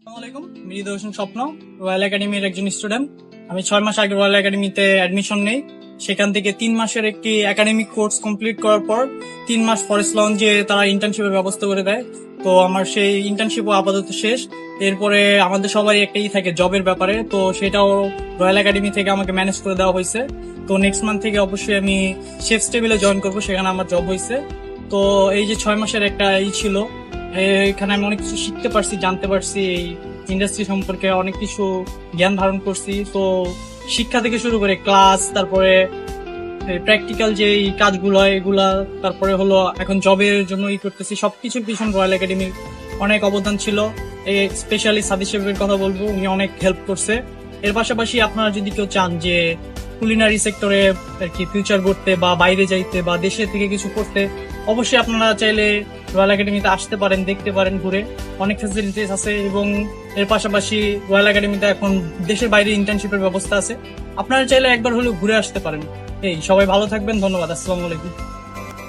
আসসালামু আলাইকুম, মৃদু হোসেন স্বপ্ন, রয়্যাল একাডেমির একজন স্টুডেন্ট। আমি 6 মাস আগে রয়্যাল একাডেমিতে অ্যাডমিশন নেই। সেখান থেকে 3 মাসের একটি একাডেমিক কোর্স কমপ্লিট করার পর 3 মাস ফরেস্ট লঞ্চে তারা ইন্টার্নশিপের ব্যবস্থা করে দেয়। তো আমার সেই ইন্টার্নশিপও আপাতত শেষ। এরপরে আমাদের সবারই একটাই থাকে জবের ব্যাপারে, তো সেটাও রয়্যাল একাডেমি থেকে আমাকে ম্যানেজ করে দেওয়া হয়েছে। তো নেক্সট মান্থ থেকে অবশ্যই আমি শেফস টেবিলে জয়েন করবো, সেখানে আমার জব হয়েছে। তো এই যে 6 মাসের একটা ছিল, এখানে আমি অনেক কিছু শিখতে পারছি, জানতে পারছি, এই ইন্ডাস্ট্রি সম্পর্কে অনেক কিছু জ্ঞান ধারণ করছি। তো শিক্ষা থেকে শুরু করে ক্লাস, তারপরে প্র্যাকটিক্যাল যে এই কাজগুলো হয় এগুলা, তারপরে হলো এখন জবের জন্য করতেছি, সবকিছুর পিছন রয়্যাল একাডেমির অনেক অবদান ছিল। স্পেশালি সাদিক শেফের কথা বলবো, উনি অনেক হেল্প করছে। এর পাশাপাশি আপনারা যদি কেউ চান যে কুলিনারি সেক্টরে আর কি ফিউচার করতে বা বাইরে যাইতে বা দেশের থেকে কিছু করতে, অবশ্যই আপনারা চাইলে রয়্যাল একাডেমিতে আসতে পারেন, দেখতে পারেন ঘুরে। অনেক ফ্যাসিলিটিস আছে এবং এর পাশাপাশি রয়্যাল একাডেমিতে এখন দেশের বাইরে ইন্টার্নশিপের ব্যবস্থা আছে। আপনারা চাইলে একবার হলেও ঘুরে আসতে পারেন। এই সবাই ভালো থাকবেন, ধন্যবাদ, আসসালামু আলাইকুম।